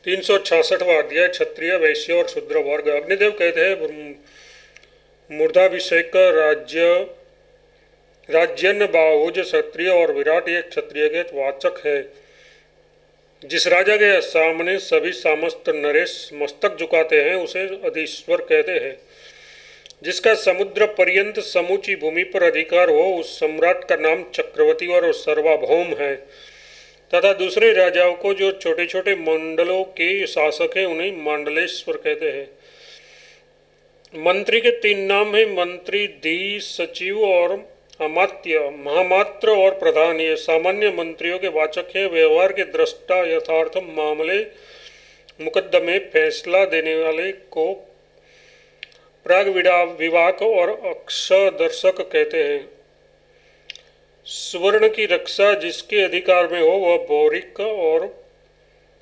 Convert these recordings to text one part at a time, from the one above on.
366वां अध्याय क्षत्रिय वैश्य और शूद्र वर्ग। अग्निदेव कहते हैं मूर्धाभिषेक राज्यन बाहुज क्षत्रिय और विराट ये क्षत्रिय के वाचक है। जिस राजा के सामने सभी समस्त नरेश मस्तक झुकाते हैं उसे अधीश्वर कहते हैं। जिसका समुद्र पर्यंत समूची भूमि पर अधिकार हो उस सम्राट का नाम चक्रवर्ती और सर्वभौम है। तथा दूसरे राजाओं को जो छोटे छोटे मंडलों के शासक हैं उन्हें मंडलेश्वर कहते हैं। मंत्री के तीन नाम हैं, मंत्री, धी, सचिव और अमात्य। महामात्र और प्रधान ये सामान्य मंत्रियों के वाचक है। व्यवहार के दृष्टा, यथार्थ मामले मुकदमे फैसला देने वाले को प्राग विवाक और अक्षदर्शक कहते हैं। सुवर्ण की रक्षा जिसके अधिकार में हो वह भौरिक और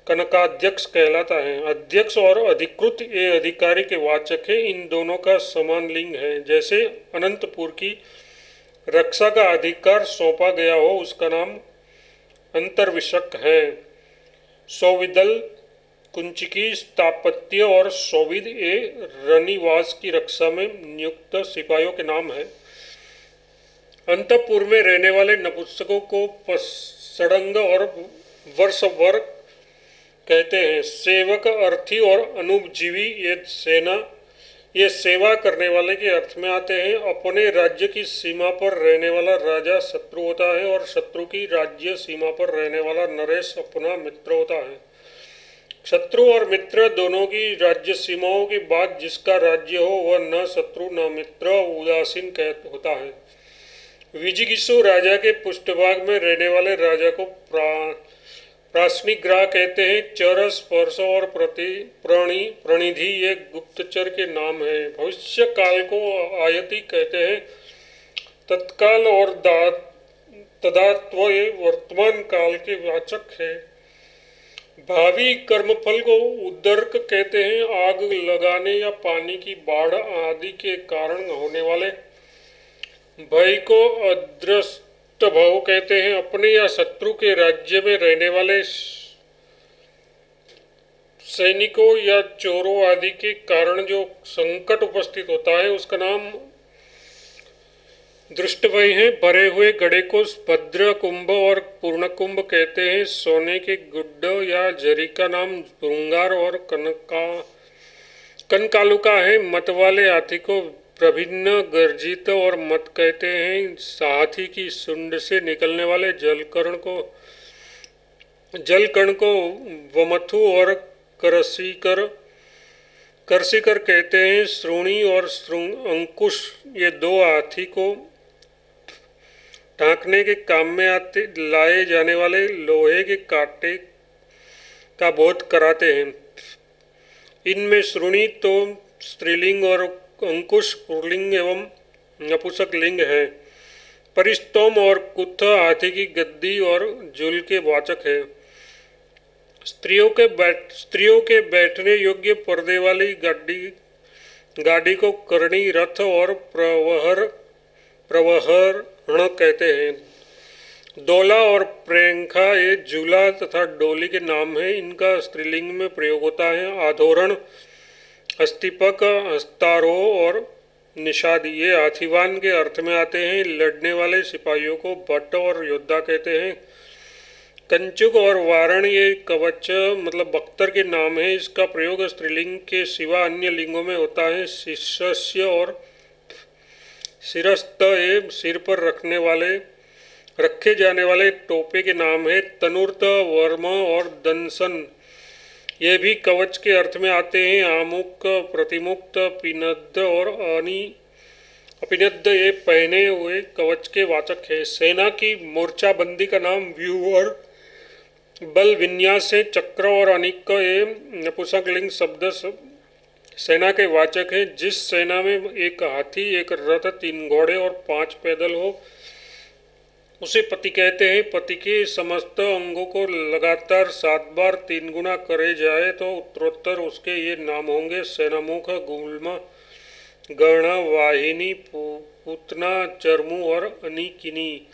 कनकाध्यक्ष कहलाता है। अध्यक्ष और अधिकृत ये अधिकारी के वाचक है। इन दोनों का समान लिंग है। जैसे अनंतपुर की रक्षा का अधिकार सौंपा गया हो उसका नाम अंतर्विशक है। सौविदल कुंचिकी स्थापत्य और सौविद ये रनिवास की रक्षा में नियुक्त सिपाहियों के नाम है। अंतपुर में रहने वाले नपुंसकों को सड़ंग और वर्षवर कहते हैं। सेवक, अर्थी और अनुपजीवी ये सेवा करने वाले के अर्थ में आते हैं। अपने राज्य की सीमा पर रहने वाला राजा शत्रु होता है और शत्रु की राज्य सीमा पर रहने वाला नरेश अपना मित्र होता है। शत्रु और मित्र दोनों की राज्य सीमाओं के बाद जिसका राज्य हो वह न शत्रु न मित्र उदासीन होता है। विजिगीषु राजा के पृष्ठभाग में रहने वाले राजा को प्राश्निग्राह कहते हैं। चर, स्पर्श और प्रणिधि ये गुप्तचर के नाम है। भविष्य काल को आयति कहते हैं। तत्काल और तदात्व ये वर्तमान काल के वाचक है। भावी कर्मफल को उदर्क कहते हैं। आग लगाने या पानी की बाढ़ आदि के कारण होने वाले भय को अदृष्ट भाव कहते हैं। अपने या शत्रु के राज्य में रहने वाले सैनिकों या चोरों आदि के कारण जो संकट उपस्थित होता है उसका नाम दृष्टभय है। भरे हुए घड़े को भद्र कुंभ और पूर्ण कुंभ कहते हैं। सोने के गुड्ड या जरी का नाम भृंगार और कनकालुका है। मत वाले हाथी को प्रभिन्न, गर्जित और मत कहते हैं। हाथी की सुंड से निकलने वाले जलकण को वमथु और करसिकर कहते हैं। श्रोणी और अंकुश ये दो हाथी को ढांकने के काम में लाए जाने वाले लोहे के कांटे का बोध कराते हैं। इनमें श्रोणी तो स्त्रीलिंग और अंकुश पुल्लिंग एवं नपुंसक लिंग है। परिस्तोम और कुत्थ हाथी की गद्दी और जूल के वाचक है। स्त्रियों के बैठने योग्य पर्दे वाली गाड़ी को करणी, रथ और प्रवहरण कहते हैं। डोला और प्रेंखा ये झूला तथा डोली के नाम हैं। इनका स्त्रीलिंग में प्रयोग होता है। आधोरण, हस्तिपक, हस्तारोह और निषादी ये हाथीवान के अर्थ में आते हैं। लड़ने वाले सिपाहियों को भट्ट और योद्धा कहते हैं। कंचुक और वारण ये कवच मतलब बख्तर के नाम है। इसका प्रयोग स्त्रीलिंग के सिवा अन्य लिंगों में होता है। शिष्य और शिरस्त ये सिर पर रखे जाने वाले टोपे के नाम है। तनुर्त, वर्म और दंसन ये भी कवच के अर्थ में आते हैं। आमुक, प्रतिमुक्त, पिनद्ध और अपिनद्ध ये पहने हुए कवच के वाचक है। सेना की मोर्चाबंदी का नाम व्यूह और बल विन्यास है। चक्र और अनिक ये नपुंसक लिंग शब्द सेना के वाचक है। जिस सेना में एक हाथी, एक रथ, 3 घोड़े और 5 पैदल हो उसे पति कहते हैं। पति के समस्त अंगों को लगातार 7 बार 3 गुना करे जाए तो उत्तरोत्तर उसके ये नाम होंगे। सेनामुख, गुल्म, गण, वाहिनी, पूतना, चरमू और अनिकिनी।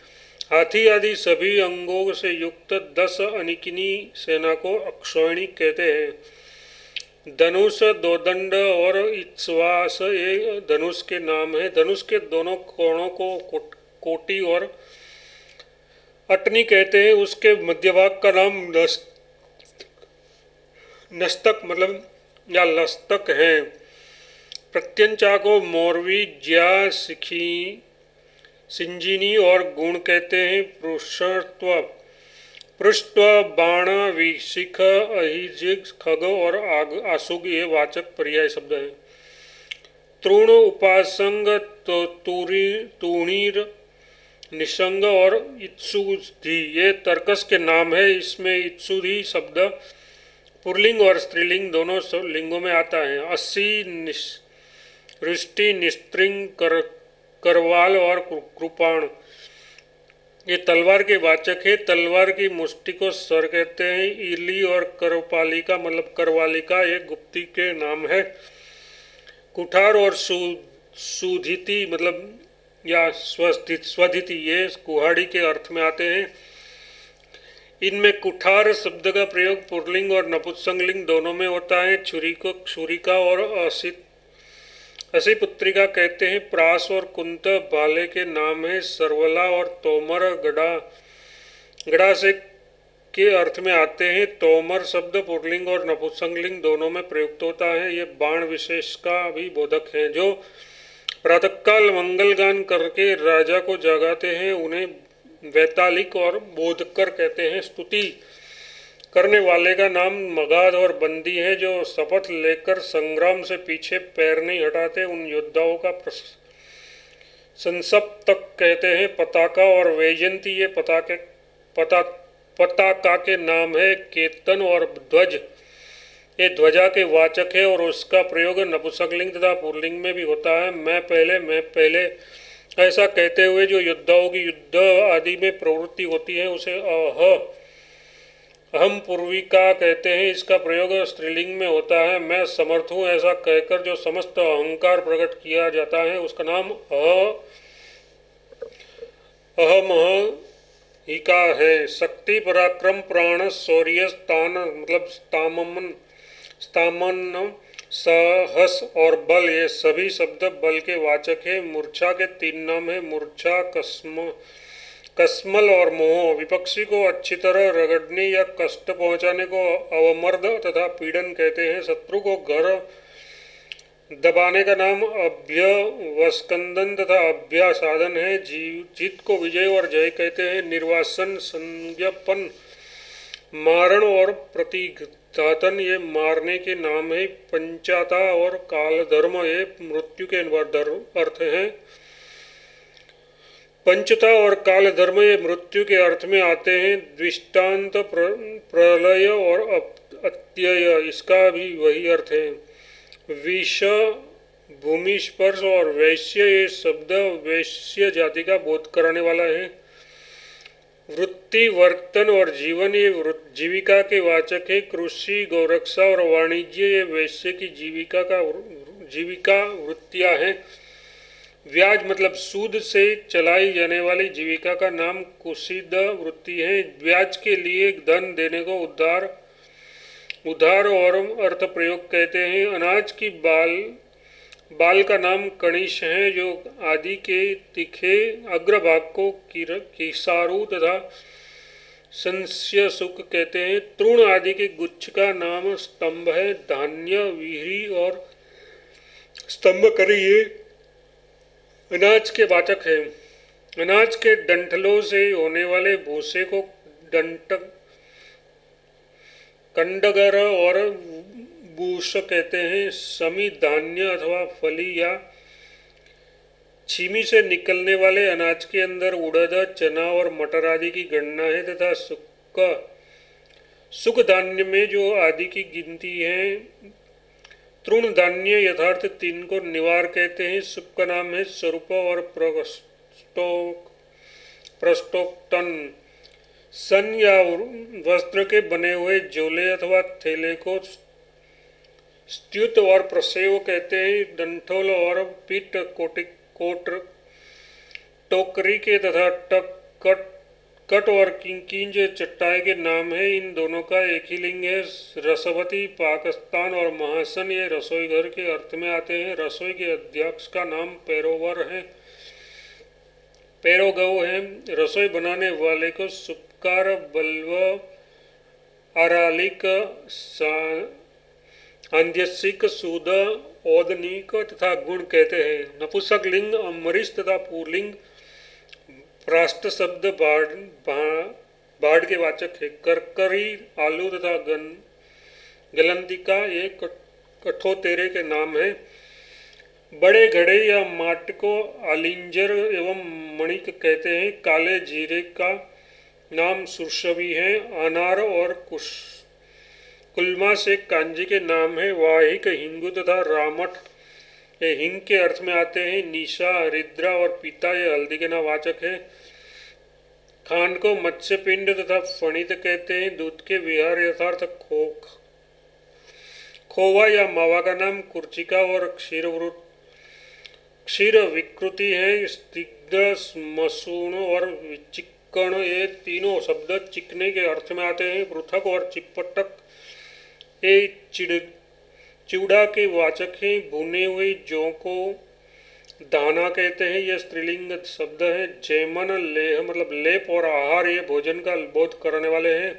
हाथी आदि सभी अंगों से युक्त 10 अनिकिनी सेना को अक्षौहिणी कहते हैं। धनुष, दोदंड और इत्श्वास ये धनुष के नाम है। धनुष के दोनों कोणों को कोटि और अटनी कहते हैं। उसके मध्य भाग का नाम नस्तक मतलब या लस्तक है। प्रत्यंचा को मोरवी, ज्या, सिखी, सिंजिनी और गुण कहते हैं। पृष्ठ, बाण, विशिख, अहिजिग, खग और आसुग ये वाचक पर्याय शब्द हैं। तृण, उपासंग, तूणीर, निसंग और इत्सुधि ये तर्कस के नाम है। इसमें इत्सुधि शब्द पुल्लिंग और स्त्रीलिंग दोनों लिंगों में आता है। अस्सी, रिष्टि, निस्त्रिंग, करवाल और कृपाण ये तलवार के वाचक है। तलवार की मुष्टि को सर कहते हैं। इली और करपालिका मतलब करवालिका ये गुप्ती के नाम है। कुठार और सुधिति मतलब या स्वधिति ये कुहाड़ी के अर्थ में आते हैं। इनमें कुठार शब्द का प्रयोग पुल्लिंग और नपुंसकलिंग दोनों में होता है। छुरी को क्षुरिका और असिपुत्रिका कहते हैं। प्रास और कुंत भाले के नाम है। सरवला और तोमर गड़ा से के अर्थ में आते हैं। तोमर शब्द पुल्लिंग और नपुंसकलिंग दोनों में प्रयुक्त होता है। ये बाण विशेष का भी बोधक है। जो प्रातःकाल मंगल गान करके राजा को जगाते हैं उन्हें वैतालिक और बोधकर कहते हैं। स्तुति करने वाले का नाम मगाध और बंदी है। जो शपथ लेकर संग्राम से पीछे पैर नहीं हटाते उन योद्धाओं का संसप्तक कहते हैं। पताका और वैजयंती ये पताका के नाम है। केतन और ध्वज ये ध्वजा के वाचक है और उसका प्रयोग नपुंसकलिंग तथा पुल्लिंग में भी होता है। मैं पहले ऐसा कहते हुए जो योद्धाओं की युद्ध आदि में प्रवृत्ति होती है उसे अहम पूर्विका कहते हैं। इसका प्रयोग स्त्रीलिंग में होता है। मैं समर्थ हूँ ऐसा कहकर जो समस्त अहंकार प्रकट किया जाता है उसका नाम अहमहिका है। शक्ति, पराक्रम, प्राण, शौर्य, स्थान मतलब स्थामन, साहस और बल ये सभी शब्द बल के वाचक है। मूर्छा के 3 नाम है। मूर्छा, कस्मल और मोह। विपक्षी को अच्छी तरह रगड़ने या कष्ट पहुंचाने को अवमर्द तथा पीड़न कहते हैं। शत्रु को घर दबाने का नाम अभ्यवस्कंदन तथा अभ्यासाधन है। जीत को विजय और जय कहते हैं। निर्वासन, संज्ञापन, मारण और प्रतिघातन ये मारने के नाम है। पंचाता और कालधर्म ये मृत्यु के अर्थ हैं। पंचता और कालधर्म ये मृत्यु के अर्थ में आते हैं। दृष्टांत, प्रलय और अत्यय इसका भी वही अर्थ है। विष, भूमि स्पर्श और वैश्य ये शब्द वैश्य जाति का बोध कराने वाला है। वृत्ति, वर्तन और जीवन ये जीविका के वाचक है। कृषि, गौरक्षा और वाणिज्य ये वैश्य की जीविका वृत्तियां हैं। ब्याज मतलब सूद से चलाई जाने वाली जीविका का नाम कुशीद वृत्ति है। ब्याज के लिए धन देने को उधार और अर्थ प्रयोग कहते हैं। अनाज की बाल का नाम कणिश है। जो आदि के तीखे अग्रभाग को किसारू तथा संस्य सुख कहते हैं। तृण आदि के गुच्छ का नाम स्तंभ है। धान्य, विहरी और स्तंभ करी ये अनाज के वाचक है। अनाज के डंठलों से होने वाले भूसे को कंडगर और बूश कहते हैं। समी धान्य अथवा फली या छीमी से निकलने वाले अनाज के अंदर उड़द, चना और मटर आदि की गणना है तथा सुख धान्य में जो आदि की गिनती है। तृण धान्य यथार्थ 3 को निवार कहते हैं। सुख का नाम है स्वरूप और प्रस्तोक्तन। सन या वस्त्र के बने हुए झोले अथवा थैले को स्तुत और प्रसेव कहते हैं। डंठोल और पीठ कोट टोकरी के तथा कट और किंकिंज चट्टाई के नाम है। इन दोनों का एक ही लिंग है। रसवती, पाकिस्तान और महासन ये रसोई घर के अर्थ में आते हैं। रसोई के अध्यक्ष का नाम पैरोवर है, पैरोगव है। रसोई बनाने वाले को सुपकार, बल्व, आरालिक, आंध्यसिक, सूद, औदनिक तथा गुण कहते हैं। नपुंसक लिंग अमरीश तथा पुल्लिंग पृष्ठ शब्द बाढ़ के वाचक है। करकरी, आलू तथा गलंतिका ये कठोतेरे के नाम है। बड़े घड़े या माट को आलिंजर एवं मणिक कहते हैं। काले जीरे का नाम सुरसवी है। अनार और कुलमा से कांजी के नाम है। वाहिक, हिंगू तथा रामट ये हिंग के अर्थ में आते हैं। निशा, हरिद्रा और पीता ये हल्दी के नावाचक है। खांड को मत्स्य पिंड तथा फणित कहते हैं। दूध के विहार यथार्थ खोवा या मावा का नाम कुर्चिका और क्षीर विकृति है। स्निग्ध, मसूण और चिक्कण ये तीनों शब्द चिकने के अर्थ में आते हैं। पृथक और चिपटक ये चिवड़ा के वाचक हैं। भुने हुए जौ को दाना कहते हैं, यह स्त्रीलिंग शब्द है। जैमन, लेह मतलब लेप और आहार ये भोजन का बोध करने वाले हैं।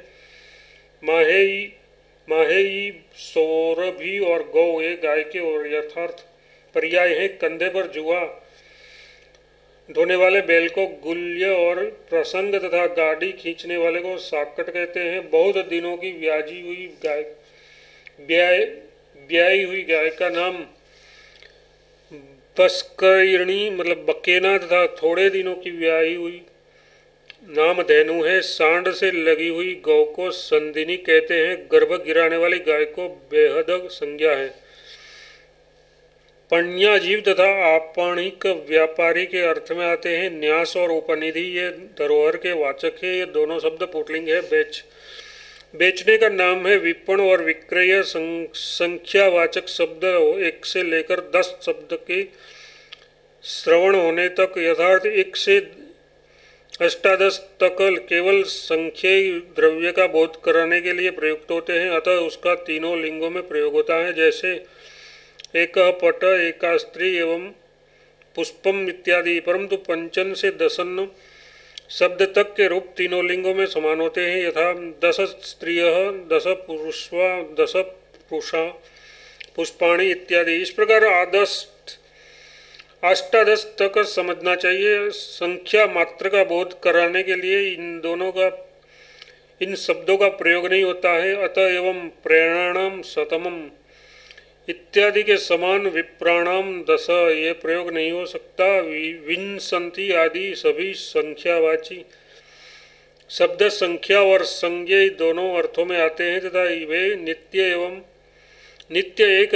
माहेई, सौरभी और गौ ये गाय के और यथार्थ पर्याय हैं। कंधे पर जुआ ढोने वाले बैल को गुल्य और प्रसंग तथा गाड़ी खींचने वाले को साकट कहते हैं। बहुत दिनों की ब्याई हुई गाय का नाम बस्कयिणी मतलब बकेना तथा थोड़े दिनों की ब्याई हुई नाम धेनु है। सांड से लगी हुई गौ को संदिनी कहते हैं। गर्भ गिराने वाली गाय को बेहद संज्ञा है। पण्या जीव तथा आपणिक व्यापारी के अर्थ में आते हैं। न्यास और उपनिधि ये धरोहर के वाचक है। ये दोनों शब्द पुटलिंग है। बेचने का नाम है। विपण और विक्रय संख्यावाचक शब्द 1 से लेकर 10 शब्द के श्रवण होने तक यथार्थ 1 से अष्टादश तक केवल संख्यय द्रव्य का बोध कराने के लिए प्रयुक्त होते हैं। अतः उसका तीनों लिंगों में प्रयोग होता है, जैसे एक पट, एका स्त्री एवं पुष्पम इत्यादि। परंतु पंचन से दसन शब्द तक के रूप तीनों लिंगों में समान होते हैं, यथा 10 स्त्रियः, 10 पुरुषा, 10 पुरुषा, पुष्पाणि इत्यादि। इस प्रकार अष्टादश तक समझना चाहिए। संख्या मात्र का बोध कराने के लिए इन शब्दों का प्रयोग नहीं होता है। अतः एवं प्रेरणाम शतमम इत्यादि के समान विप्राणाम 10 ये प्रयोग नहीं हो सकता। विंसंति आदि सभी संख्यावाची शब्द संख्या और संज्ञा दोनों अर्थों में आते हैं तथा वे नित्य एक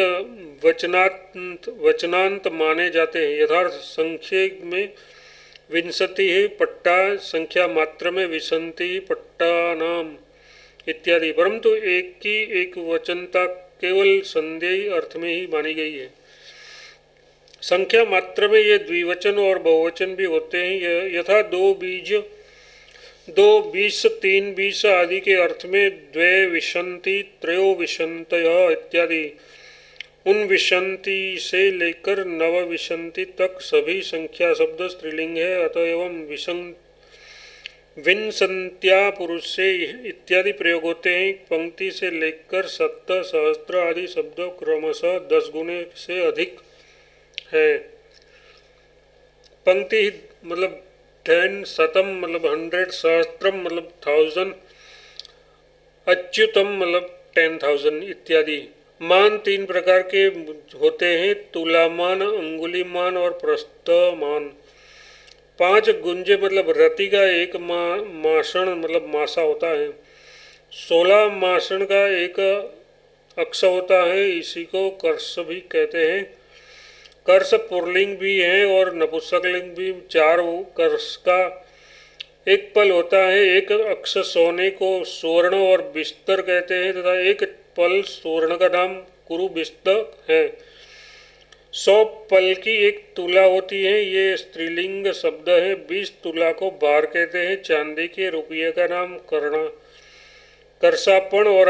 वचनांत माने जाते हैं। यथार्थ संख्या में विंशति है पट्टा, संख्या मात्र में विंशति पट्टा नाम इत्यादि। परंतु एक की एक वचनता केवल संदेही अर्थ में ही मानी गई है। संख्या मात्र में ये द्विवचन और बहुवचन भी होते हैं, यथा 2 बीज, 2 20, 3 20 आदि के अर्थ में द्वे विशंति, त्रयो विशंतयः इत्यादि। उन विशंति से लेकर नव विशंति तक सभी संख्या शब्द स्त्रीलिंग है। अतः एवं विंसंत्या पुरुष से इत्यादि प्रयोग होते हैं। पंक्ति से लेकर 7 सहस्त्र आदि शब्द क्रमशः 10 गुने से अधिक है। पंक्ति मतलब 10, शतम मतलब 100, सहस्त्रम मतलब 1000, अच्युतम मतलब 10,000 इत्यादि। मान 3 प्रकार के होते हैं, तुलामान, अंगुलीमान और प्रस्थमान। 5 गुंजे मतलब रति का एक माषण मतलब मासा होता है। 16 माषण का एक अक्ष होता है, इसी को कर्ष भी कहते हैं। कर्ष पुरलिंग भी है और नपुंसकलिंग भी। 4 कर्ष का एक पल होता है। एक अक्ष सोने को स्वर्ण और बिस्तर कहते हैं तथा एक पल स्वर्ण का नाम कुरु बिस्तर है। 100 पल की एक तुला होती है, ये स्त्रीलिंग शब्द है। 20 तुला को भार कहते हैं। चांदी के रुपये का नाम करना करसापण और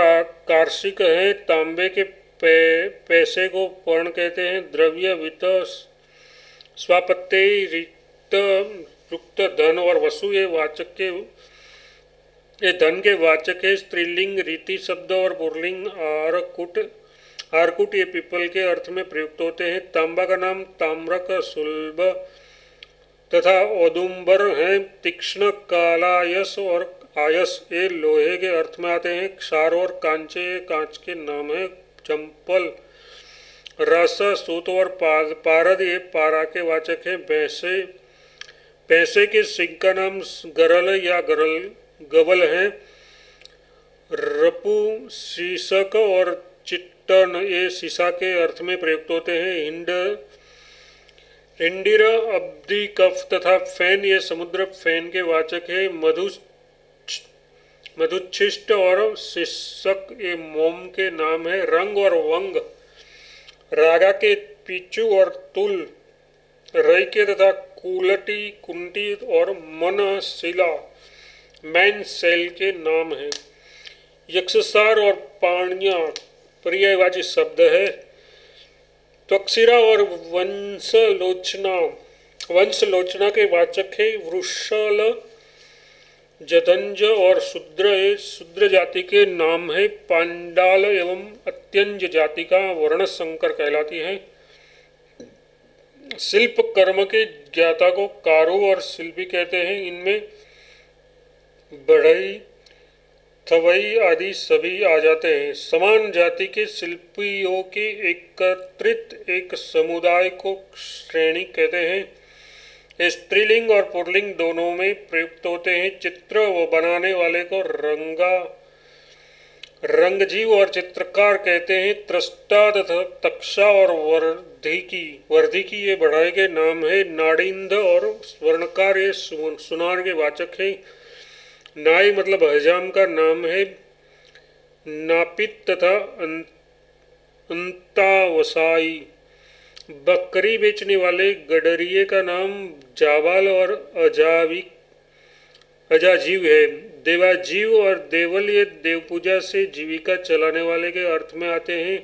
कार्षिक है। तांबे के पैसे को पर्ण कहते हैं। द्रव्य वित्त स्वापत्य रिक्त रुक्त धन और वसु ये धन के वाचक है। स्त्रीलिंग रीति शब्द और पुल्लिंग आरकुट ये पीपल के अर्थ में प्रयुक्त होते हैं। तांबा का नाम ताम्रक सुलभ तथा औदुंबर है। तीक्ष्ण कालायस और आयस ये लोहे के अर्थ में आते हैं। क्षार और कांचे ये कांच के नाम है। चंपल रस सूत और पारद ये पारा के वाचक है। पैसे के सिंह का नाम गरल या गवल है। रपु शीशक और चिट्टन ये सीसा के अर्थ में प्रयुक्त होते हैं। हिंडीर अब्दी कफ तथा फैन ये समुद्र फैन के वाचक है। मधुच्छिष्ट और शीर्षक ये मोम के नाम है। रंग और वंग रागा के पीचू और तुल रई के तथा कुलटी कुंटी और मन शिला मैन सेल के नाम है। यक्षसार और पाणिया पर्यायवाची शब्द है। त्वक्षिरा और वंशलोचना के वाचक है। वृषल जतंज और शूद्र जाति के नाम है। पांडाल एवं अत्यंज जाति का वर्ण संकर कहलाती है। शिल्प कर्म के ज्ञाता को कारु और शिल्पी कहते हैं। इनमें बढ़ई थवई आदि सभी आ जाते हैं। समान जाति के शिल्पियों के एकत्रित एक समुदाय को श्रेणी कहते हैं। स्त्रीलिंग और पुल्लिंग दोनों में प्रयुक्त होते हैं। चित्र वो बनाने वाले को रंगजीव और चित्रकार कहते हैं। त्रष्टा तथा तक्षा और वर्धिकी ये बढ़ाई के नाम है। नाड़िंद और स्वर्णकार ये सुनार के वाचक है। नाई मतलब हजाम का नाम है। नापित तथा अंतावसाई बकरी बेचने वाले गडरिये का नाम जावाल और अजाजीव है। देवाजीव और देवल ये देव पूजा से जीविका चलाने वाले के अर्थ में आते हैं।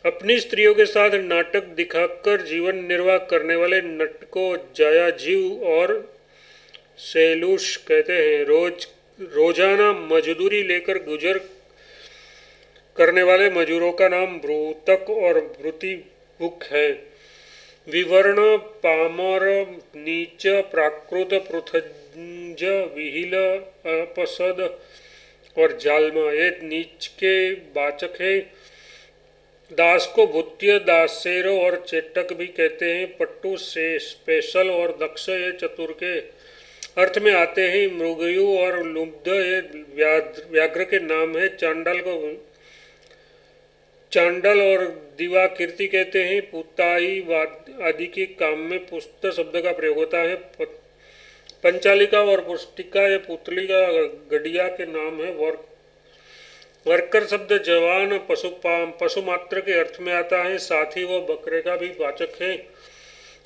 अपनी स्त्रियों के साथ नाटक दिखाकर जीवन निर्वाह करने वाले नट को जायाजीव और सेलूश कहते हैं। रोजाना मजदूरी लेकर गुजर करने वाले मजूरों का नाम ब्रूतक और ब्रुतिबुक है। विवर्ण पामर नीच प्राकृत पृथंज विहिल अपसद और जालमा ये नीच के वाचक है। दास को भूत्य दासेर और चेटक भी कहते हैं। पट्टू से स्पेशल और दक्ष ये चतुर के अर्थ में आते हैं। मृगयु और लुब्ध ये व्याघ्र के नाम है। चांडल और दिवाकीर्ति कहते हैं। पुताई आदि के काम में पुस्त शब्द का प्रयोग होता है। पंचालिका और पुष्टिका ये पुतली का गडिया के नाम है। वर्कर शब्द जवान पशु मात्र के अर्थ में आता है। साथ ही वह बकरे का भी वाचक है।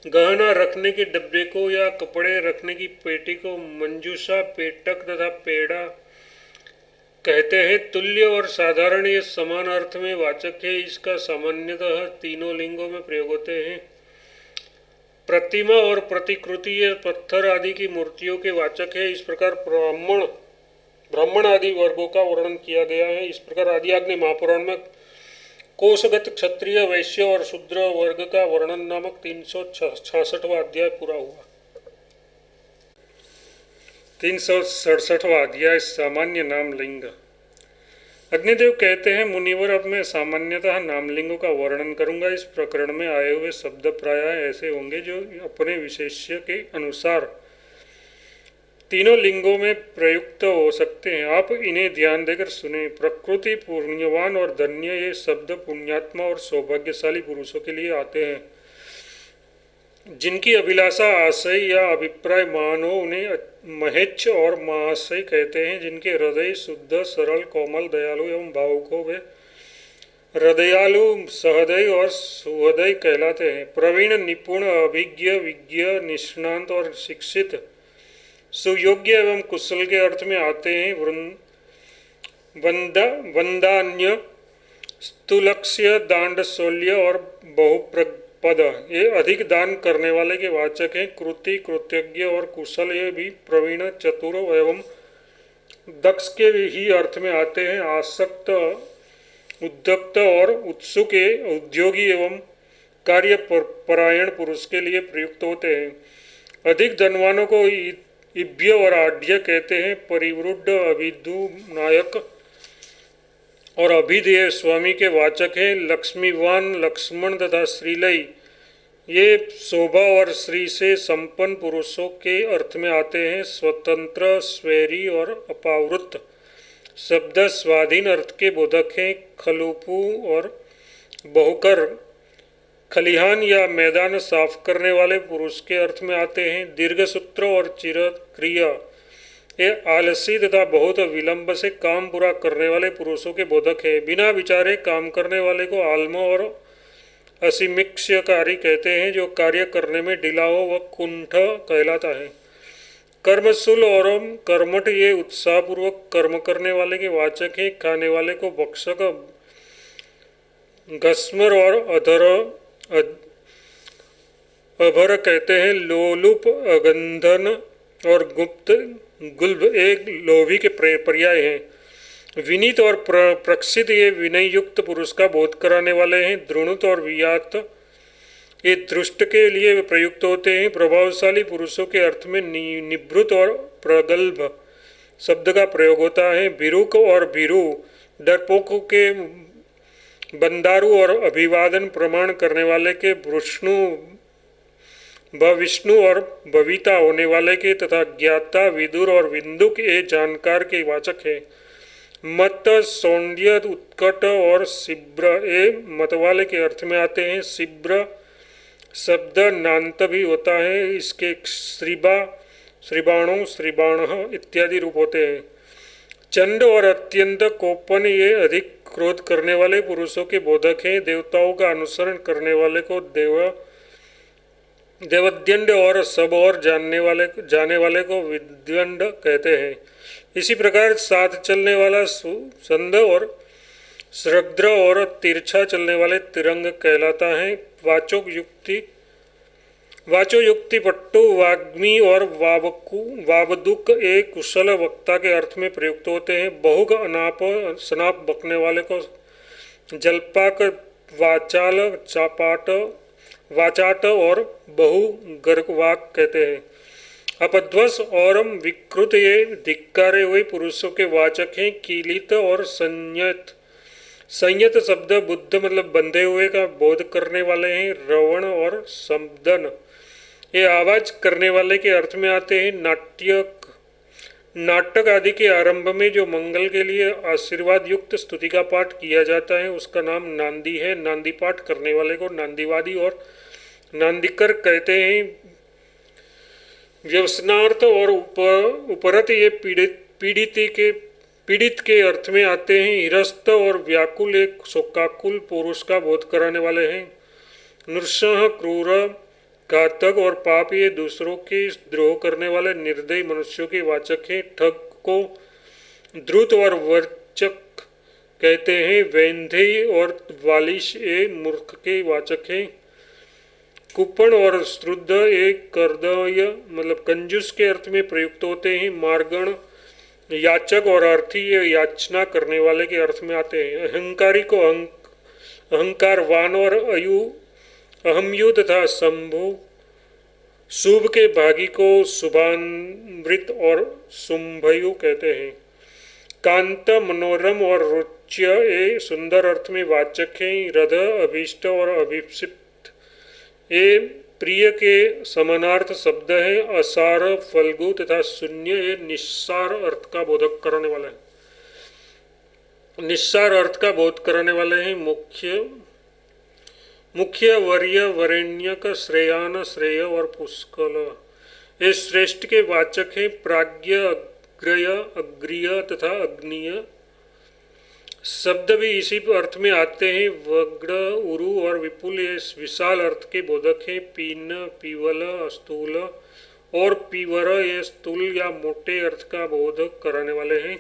गहना रखने के डब्बे को या कपड़े रखने की पेटी को मंजूषा पेटक तथा पेड़ा कहते हैं। तुल्य और साधारण ये समान अर्थ में वाचक है। इसका सामान्यतः तीनों लिंगों में प्रयोग होते हैं। प्रतिमा और प्रतिकृति ये पत्थर आदि की मूर्तियों के वाचक है। इस प्रकार ब्राह्मण आदि वर्गों का वर्णन किया गया है। इस प्रकार आदिआग्नि महापुराण में कोशगत क्षत्रिय वैश्य और शूद्र वर्ग का वर्णन नामक 366वां अध्याय पूरा हुआ। 367वां अध्याय सामान्य नामलिंग। अग्निदेव कहते हैं, मुनिवर अब मैं सामान्यतः नामलिंगों का वर्णन करूंगा। इस प्रकरण में आए हुए शब्द प्रायः ऐसे होंगे जो अपने विशेष्य के अनुसार तीनों लिंगों में प्रयुक्त हो सकते हैं। आप इन्हें ध्यान देकर सुने। प्रकृति, पुण्यवान और धन्य ये शब्द पुण्यात्मा और सौभाग्यशाली पुरुषों के लिए आते हैं। जिनकी अभिलाषा आशय या अभिप्राय मान हो उन्हें महेच्छ और महाशय कहते हैं। जिनके हृदय शुद्ध सरल कोमल दयालु एवं भावुक हो वे हृदयालु, सहृदय और सुहृदय कहलाते हैं। प्रवीण, निपुण, अभिज्ञ, विज्ञ, निष्णात और शिक्षित, सुयोग्य एवं कुशल के अर्थ में आते हैं। वंदान्य, स्तुलक्ष्य, दांड, शौल्य और बहुप्रपद ये अधिक दान करने वाले के वाचक हैं। कृति, कृतज्ञ और कुशल ये भी प्रवीण, चतुर एवं दक्ष के ही अर्थ में आते हैं। आसक्त, उद्युक्त और उत्सुक ये उद्योगी एवं कार्य परायण पुरुष के लिए प्रयुक्त होते हैं। अधिक धनवानों को इभ्य और आढ्य कहते हैं। परिवृद्ध, अभिधु, नायक और अभिधेय स्वामी के वाचक हैं। लक्ष्मीवान, लक्ष्मण तथा श्रीलय ये शोभा और श्री से संपन्न पुरुषों के अर्थ में आते हैं। स्वतंत्र, स्वैरी और अपावृत शब्द स्वाधीन अर्थ के बोधक हैं। खलुपु और बहुकर खलिहान या मैदान साफ करने वाले पुरुष के अर्थ में आते हैं। दीर्घसूत्र और चिरक्रिय ये आलसी तथा बहुत विलंब से काम पूरा करने वाले पुरुषों के बोधक है। बिना विचारे काम करने वाले को आलम और असीमिक्षकारी कहते हैं। जो कार्य करने में ढिला हो वह कुंठ कहलाता है। कर्मशूल और कर्मठ ये उत्साहपूर्वक कर्म करने वाले के वाचक है। खाने वाले को भक्षक, घस्मर और अभर कहते हैं। लोलुप, अगंधन और गुप्त गुल्ब एक लोभी के पर्याय हैं। विनीत और प्रक्षित ये विनय युक्त पुरुष का बोध कराने वाले हैं। द्रुणुत और वियात ये दृष्ट के लिए प्रयुक्त होते हैं। प्रभावशाली पुरुषों के अर्थ में निवृत्त और प्रगल्भ शब्द का प्रयोग होता है। भिरुक और भीरु डरपोकों के बंदारू और अभिवादन प्रमाण करने वाले के विष्णु और भविता होने वाले के तथा ज्ञाता, विदुर और विंदुक ये जानकार के वाचक है। मत, सौंड्य, उत्कट और शिब्र ये मत वाले के अर्थ में आते हैं। शिब्र शब्द नान्त भी होता है। इसके श्रीबा, श्रीबाणु, श्रीबाण इत्यादि रूप होते हैं। चंड और अत्यंत कोपन ये अधिक क्रोध करने वाले पुरुषों के बोधक हैं। देवताओं का अनुसरण करने वाले को देवद्यंड और सब और जाने वाले को विद्यंड कहते हैं। इसी प्रकार साथ चलने वाला संद और श्रद्र और तिरछा चलने वाले तिरंग कहलाता है। वाचो युक्ति पट्टु, वाग्मी और वावदुक एक कुशल वक्ता के अर्थ में प्रयुक्त होते हैं। बहुग, अनाप, सनाप बकने वाले को जलपाक, वाचाल, वाचाट और बहु गर्गवाक कहते हैं। अपध्वस और विकृत ये धिक्कारे हुए पुरुषों के वाचक हैं। कीलित और संयत शब्द बुद्ध मतलब बंधे हुए का बोध करने वाले हैं। रवण और संदन ये आवाज करने वाले के अर्थ में आते हैं। नाटक आदि के आरंभ में जो मंगल के लिए आशीर्वाद युक्त स्तुति का पाठ किया जाता है उसका नाम नांदी है। नांदी पाठ करने वाले को नांदीवादी और नांदिकर कहते हैं। व्यसनार्थ और उपरत ये पीड़ित के अर्थ में आते हैं। हिरस्त और व्याकुल एक शोकाकुल पुरुष का बोध कराने वाले हैं। नृशंस, क्रूर, घातक और पाप ये दूसरों के द्रोह करने वाले निर्दयी मनुष्यों के वाचक हैं। ठग को द्रुत और वर्चक कहते हैं। वैंधेय और वालिश ये मूर्ख के वाचक हैं। कुपन और श्रुद्ध एक कर्दय मतलब कंजूस के अर्थ में प्रयुक्त होते हैं। मार्गण, याचक और अर्थी ये याचना करने वाले के अर्थ में आते हैं। अहंकारी को अहंकारवान और अहमयु तथा शंभु, शुभ के भागी को शुभान्वित और शुंभयु कहते हैं। कांत, मनोरम और रुच्य ये सुंदर अर्थ में वाचक हैं। हृद, अभीष्ट और अभिप्सित ये प्रिय के समानार्थ शब्द है। असार, फल्गु तथा शून्य ये निस्सार अर्थ का बोधक करने वाले हैं। निस्सार अर्थ का बोध करने वाले हैं। मुख्य, वर्य, वरेण्यक, श्रेयान, श्रेय और पुष्कल ये श्रेष्ठ के वाचक हैं। प्राज्ञ, अग्रय, अग्रिय तथा अग्निय शब्द भी इसी अर्थ में आते हैं। वग्र, उरु और विपुल ये विशाल अर्थ के बोधक हैं। पीन, पीवल, स्थूल और पीवर ये स्थूल या मोटे अर्थ का बोध कराने वाले हैं।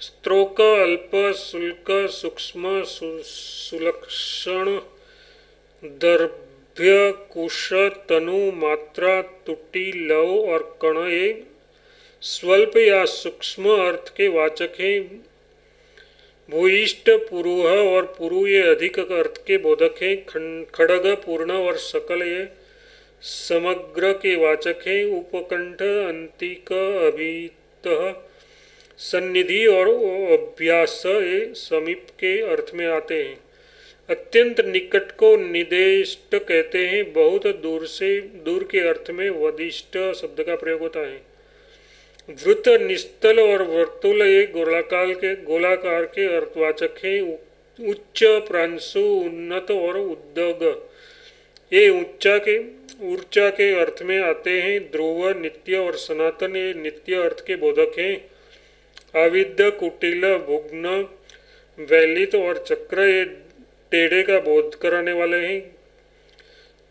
स्त्रोक, अल्प, शुल्क, सूक्ष्म, सुलक्षण, दर्भ्य, कुश, तनु, मात्रा, तुटी, लव और कण ये स्वल्प या सूक्ष्म अर्थ के वाचक हैं। भूयिष्ठ, पुरुह और पुरु ये अधिक अर्थ के बोधक हैं। खड़ग, पूर्ण और सकल ये समग्र के वाचक हैं। उपकंठ, अंतिक, अभितः, सन्निधि और अभ्यास ये समीप के अर्थ में आते हैं। अत्यंत निकट को निदेष्ट कहते हैं। बहुत दूर से दूर के अर्थ में वदिष्ठ शब्द का प्रयोग होता है। वृत्त, निस्तल और वर्तुल ये गोलाकार के अर्थवाचक हैं। उच्च, प्रांशु, उन्नत और उद्योग ये ऊर्जा के अर्थ में आते हैं। ध्रुव, नित्य और सनातन ये नित्य अर्थ के बोधक हैं। आविद्य, कुटिल, भुग्न, वैलित और चक्र ये टेढ़े का बोध कराने वाले हैं।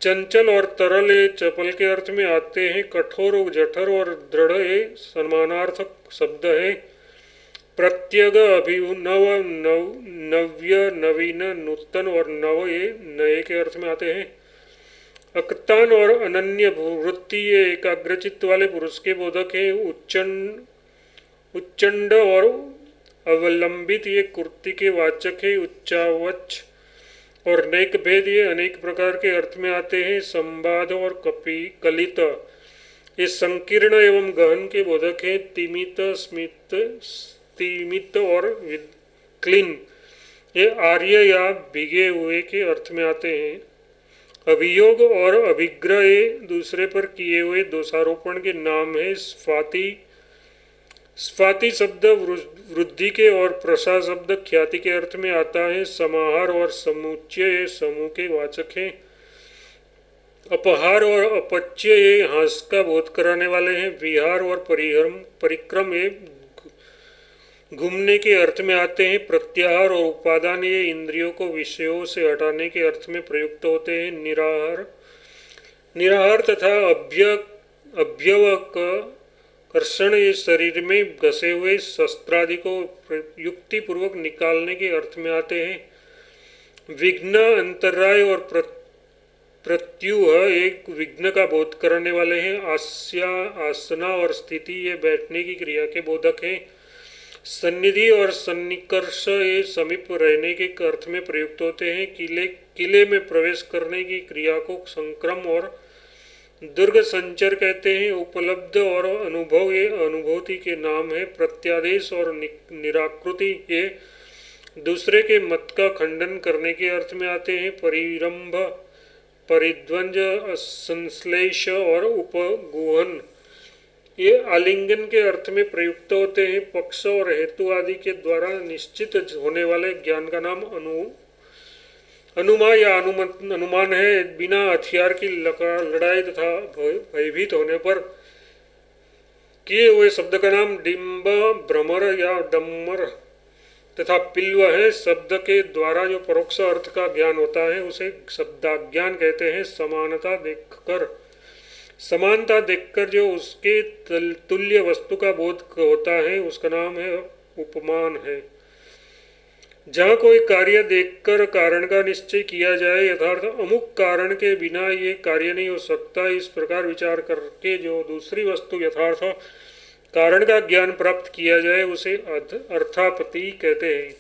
चंचल और तरल ये चपल के अर्थ में आते हैं। कठोर, जठर और दृढ़ ये समानार्थक शब्द है। प्रत्यग, अभिनव, नव्य, नवीन, नूतन और नव ये नए के अर्थ में आते हैं। अक्तान और अनन्य वृत्ति ये एकाग्रचित्त वाले पुरुष के बोधक है। उच्चंड और अवलंबित ये कुर्ती के वाचक है। उच्चावच और नेक भेद ये अनेक प्रकार के अर्थ में आते हैं। संवाद और कलित ये संकीर्ण एवं गहन के बोधक है। तिमित, स्मित, स्तिमित और क्लीन ये आर्य या भिगे हुए के अर्थ में आते हैं। अभियोग और अभिग्रह ये दूसरे पर किए हुए दोषारोपण के नाम है। स्वाति शब्द वृद्धि के और प्रसाद शब्द ख्याति के अर्थ में आता है। समाहार और समुच्चय ये समूह के वाचक हैं। अपहार और अपच्य ये हास का बोध कराने वाले हैं। विहार और परिक्रम ये घूमने के अर्थ में आते हैं। प्रत्याहार और उपादान ये इंद्रियों को विषयों से हटाने के अर्थ में प्रयुक्त होते हैं। निराहार तथा अभ्यवकर्षण ये शरीर में घसे हुए शस्त्रादि को युक्ति पूर्वक निकालने के अर्थ में आते हैं। विघ्न, अंतराय और प्रत्यूह एक विघ्न का बोध करने वाले हैं। आसना और स्थिति ये बैठने की क्रिया के बोधक हैं। सन्निधि और सन्निकर्ष ये समीप रहने के अर्थ में प्रयुक्त होते हैं। किले में प्रवेश करने की क्रिया को संक्रम और दुर्ग संचर कहते हैं। उपलब्ध और अनुभव ये अनुभूति के नाम है। प्रत्यादेश और निराकृति ये दूसरे के मत का खंडन करने के अर्थ में आते हैं। परिरंभ, परिध्वंज, संश्लेष और उपगुहन ये आलिंगन के अर्थ में प्रयुक्त होते हैं। पक्ष और हेतु आदि के द्वारा निश्चित होने वाले ज्ञान का नाम अनुमान या अनुमान है। बिना हथियार की लड़ाई तथा भयभीत होने पर किए हुए शब्द का नाम डिंब, भ्रमर या डम्मर तथा पिल्व है। शब्द के द्वारा जो परोक्ष अर्थ का ज्ञान होता है उसे शब्दाज्ञान कहते हैं। समानता देखकर जो उसके तुल्य वस्तु का बोध होता है उसका नाम है उपमान है। जहाँ कोई कार्य देखकर कारण का निश्चय किया जाए, यथार्थ अमुक कारण के बिना ये कार्य नहीं हो सकता, इस प्रकार विचार करके जो दूसरी वस्तु यथार्थ कारण का ज्ञान प्राप्त किया जाए उसे अर्थापत्ति कहते हैं।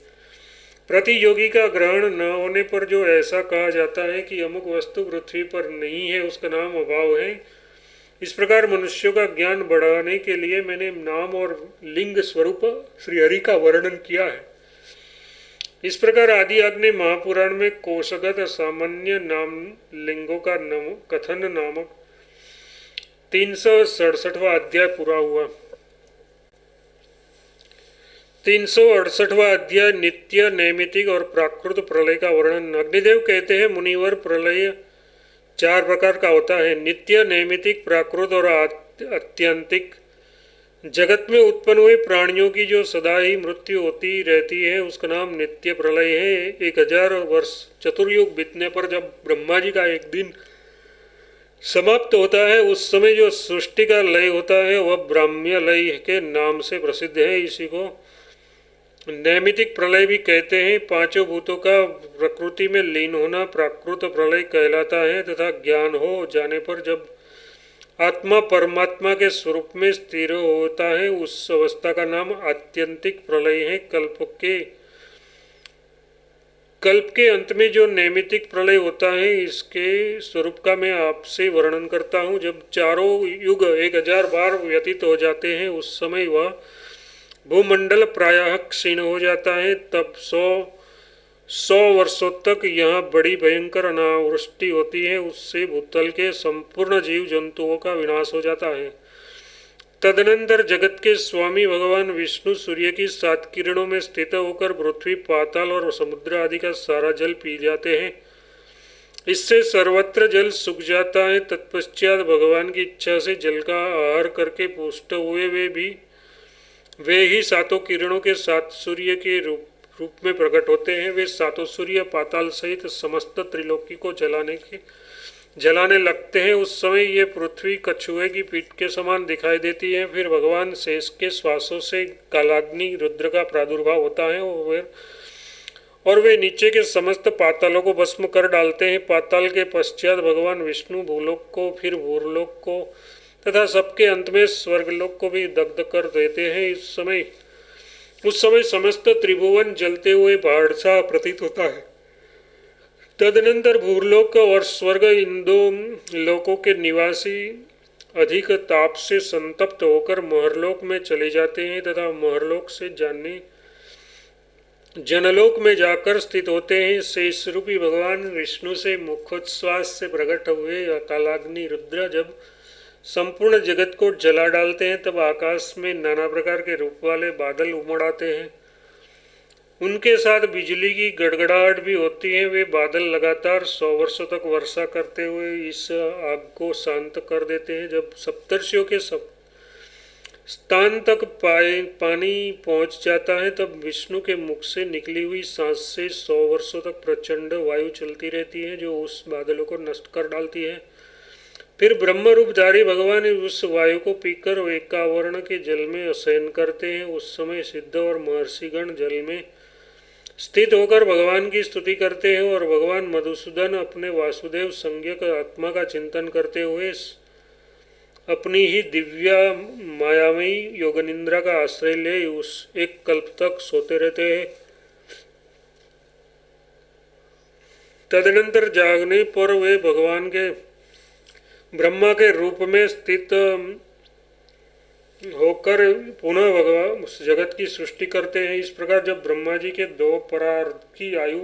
प्रतियोगी का ग्रहण न होने पर जो ऐसा कहा जाता है कि अमुक वस्तु पृथ्वी पर नहीं है उसका नाम अभाव है। इस प्रकार मनुष्यों का ज्ञान बढ़ाने के लिए मैंने नाम और लिंग स्वरूप श्रीहरि का वर्णन किया है। इस प्रकार आदि आग्नेय महापुराण में कोशगत सामान्य नाम लिंगों का कथन नामक 367वां अध्याय पूरा हुआ। 368वां अध्याय नित्य, नैमितिक और प्राकृत प्रलय का वर्णन। अग्निदेव कहते हैं मुनिवर प्रलय 4 प्रकार का होता है। नित्य, नैमितिक, प्राकृत और आत्यंतिक। जगत में उत्पन्न हुए प्राणियों की जो सदा ही मृत्यु होती रहती है उसका नाम नित्य प्रलय है। 1000 वर्ष चतुर्युग बीतने पर जब ब्रह्मा जी का एक दिन समाप्त होता है उस समय जो सृष्टि का लय होता है वह ब्राह्म्य लय के नाम से प्रसिद्ध है। इसी को नैमितिक प्रलय भी कहते हैं। पांचों भूतों का प्रकृति में लीन होना प्राकृत प्रलय कहलाता है तथा ज्ञान हो जाने पर जब आत्मा परमात्मा के स्वरूप में स्थिर होता है उस अवस्था का नाम आत्यंतिक प्रलय है। कल्प के अंत में जो नैमित्तिक प्रलय होता है इसके स्वरूप का मैं आपसे वर्णन करता हूँ। जब चारों युग 1000 बार व्यतीत हो जाते हैं उस समय वह भूमंडल प्रायः क्षीण हो जाता है। तब 100 वर्षों तक यहाँ बड़ी भयंकर अनावृष्टि होती है। उससे भूतल के संपूर्ण जीव जंतुओं का विनाश हो जाता है। तदनंतर जगत के स्वामी भगवान विष्णु सूर्य की 7 किरणों में स्थित होकर पृथ्वी पाताल और समुद्र आदि का सारा जल पी जाते हैं। इससे सर्वत्र जल सूख जाता है। तत्पश्चात भगवान की इच्छा से जल का आहार करके पुष्ट हुए वे ही 7 किरणों के 7 सूर्य के रूप में प्रकट होते हैं। वे 7 सूर्य पाताल सहित समस्त त्रिलोकी को जलाने लगते हैं। उस समय ये पृथ्वी कछुए की पीठ के समान दिखाई देती है। फिर भगवान शेष के श्वासों से कालाग्नि रुद्र का प्रादुर्भाव होता है और वे नीचे के समस्त पातालों को भस्म कर डालते हैं। पाताल के पश्चात भगवान विष्णु भूलोक को, फिर भूलोक को तथा सबके अंत में स्वर्गलोक को भी दग्ध कर देते हैं। उस समय समस्त त्रिभुवन जलते हुए पहाड़ सा प्रतीत होता है। तदनंतर भूलोक और स्वर्ग इन 2 लोकों के निवासी अधिक ताप से संतप्त होकर महरलोक में चले जाते हैं तथा महरलोक से जनलोक में जाकर स्थित होते हैं। शेष रूपी भगवान विष्णु से मुखोच्छ्वास से प्रकट हुए कालाग्नि रुद्र जब संपूर्ण जगत को जला डालते हैं तब आकाश में नाना प्रकार के रूप वाले बादल उमड़ आते हैं। उनके साथ बिजली की गड़गड़ाहट भी होती है। वे बादल लगातार 100 वर्षों तक वर्षा करते हुए इस आग को शांत कर देते हैं। जब सप्तर्षियों के स्थान तक पानी पहुंच जाता है तब विष्णु के मुख से निकली हुई सांस से 100 वर्षों तक प्रचंड वायु चलती रहती है जो उस बादलों को नष्ट कर डालती है। फिर ब्रह्म रूपधारी भगवान उस वायु को पीकर एकावर्ण के जल में शयन करते हैं। उस समय सिद्ध और महर्षिगण जल में स्थित होकर भगवान की स्तुति करते हैं और भगवान मधुसूदन अपने वासुदेव संज्ञक आत्मा का चिंतन करते हुए अपनी ही दिव्या मायामयी योगनिंद्रा का आश्रय ले उस एक कल्प तक सोते रहते हैं। तदनंतर जागने पर वे भगवान के ब्रह्मा के रूप में स्थित होकर पुनः भगवान जगत की सृष्टि करते हैं। इस प्रकार जब ब्रह्मा जी के 2 परार्ध की आयु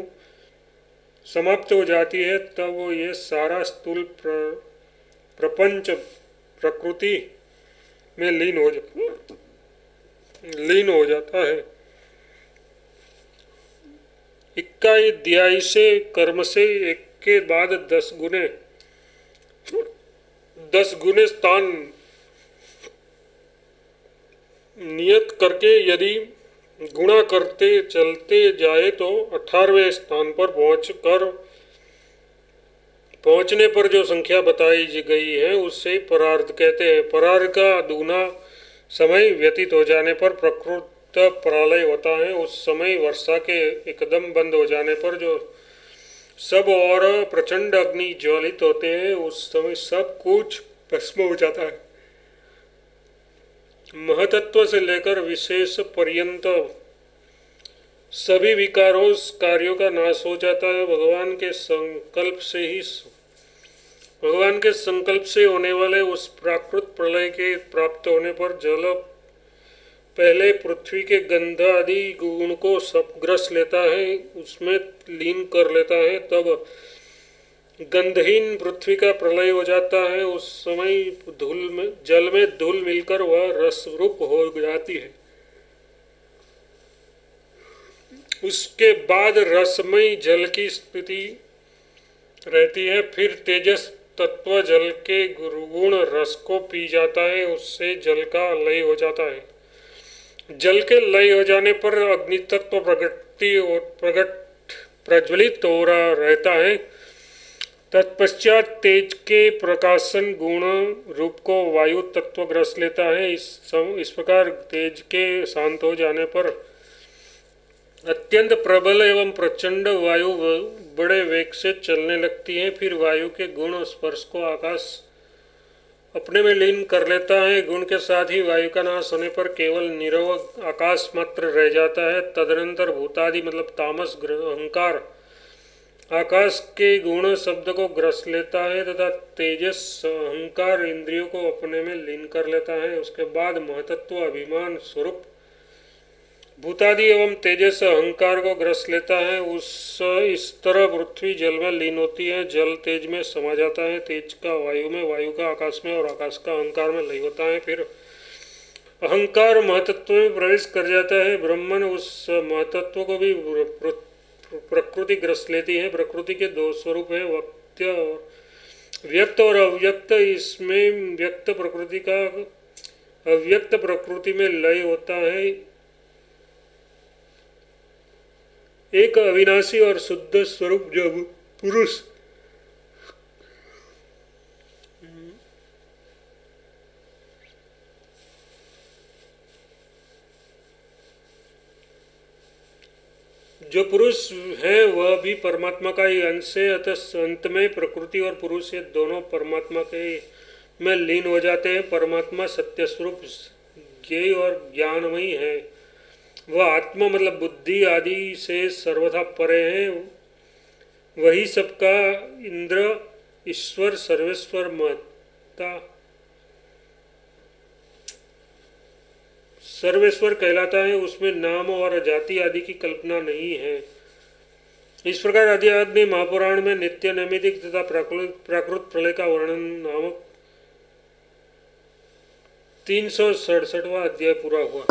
समाप्त हो जाती है तब वो ये सारा स्थूल प्रपंच प्रकृति में लीन हो जाता है। 21 अध्याय से कर्म से एक के बाद 10 गुने स्थान नियत करके यदि गुणा करते चलते जाए तो 18वें स्थान पर पहुंचने पर जो संख्या बताई गई है उससे परार्ध कहते हैं। परार्ध का दूना समय व्यतीत हो जाने पर प्रकृत प्रलय होता है। उस समय वर्षा के एकदम बंद हो जाने पर जो सब और प्रचंड अग्नि ज्वलित होते हैं उस समय सब कुछ भस्म हो जाता है। महतत्व से लेकर विशेष पर्यंत सभी विकारों कार्यों का नाश हो जाता है। भगवान के संकल्प से होने वाले उस प्राकृत प्रलय के प्राप्त होने पर जल पहले पृथ्वी के गंध आदि गुण को सब ग्रस लेता है, उसमें लीन कर लेता है। तब गंधहीन पृथ्वी का प्रलय हो जाता है। उस समय जल में धूल मिलकर वह रस रूप हो जाती है। उसके बाद रसमय जल की स्थिति रहती है। फिर तेजस तत्व जल के गुण रस को पी जाता है, उससे जल का लय हो जाता है। जल के लय हो जाने पर अग्नि तत्व प्रकट प्रज्वलित हो रहा रहता है। तत्पश्चात तेज के प्रकाशन गुण रूप को वायु तत्व ग्रस लेता है। इस प्रकार तेज के शांत हो जाने पर अत्यंत प्रबल एवं प्रचंड वायु बड़े वेग से चलने लगती है। फिर वायु के गुण स्पर्श को आकाश अपने में लीन कर लेता है। गुण के साथ ही वायु का नाश होने पर केवल नीरव आकाश मात्र रह जाता है। तदनंतर भूतादि मतलब तामस अहंकार आकाश के गुण शब्द को ग्रस लेता है तथा तेजस अहंकार इंद्रियों को अपने में लीन कर लेता है। उसके बाद महतत्व अभिमान स्वरूप भूतादि एवं तेजस अहंकार को ग्रस लेता है। इस तरह पृथ्वी जल में लीन होती है, जल तेज में समा जाता है, तेज का वायु में, वायु का आकाश में और आकाश का अहंकार में लय होता है। फिर अहंकार महतत्व में प्रवेश कर जाता है। ब्रह्मन उस महतत्व को भी प्रकृति ग्रस लेती है। प्रकृति के दो स्वरूप है, व्यक्त और अव्यक्त। इसमें व्यक्त प्रकृति का अव्यक्त प्रकृति में लय होता है। एक अविनाशी और शुद्ध स्वरूप जब पुरुष है वह भी परमात्मा का ही अंश है। अतः अंत में प्रकृति और पुरुष ये दोनों परमात्मा के में लीन हो जाते हैं। परमात्मा सत्य स्वरूप ज्ञेय और ज्ञानमयी है। वह आत्मा मतलब बुद्धि आदि से सर्वथा परे है। वही सबका इंद्र ईश्वर सर्वेश्वर महता सर्वेश्वर कहलाता है। उसमें नाम और जाति आदि की कल्पना नहीं है। इस प्रकार आदि महापुराण में नित्य नैमित्तिक तथा प्राकृत प्रलय का वर्णन नामक 367वां अध्याय पूरा हुआ।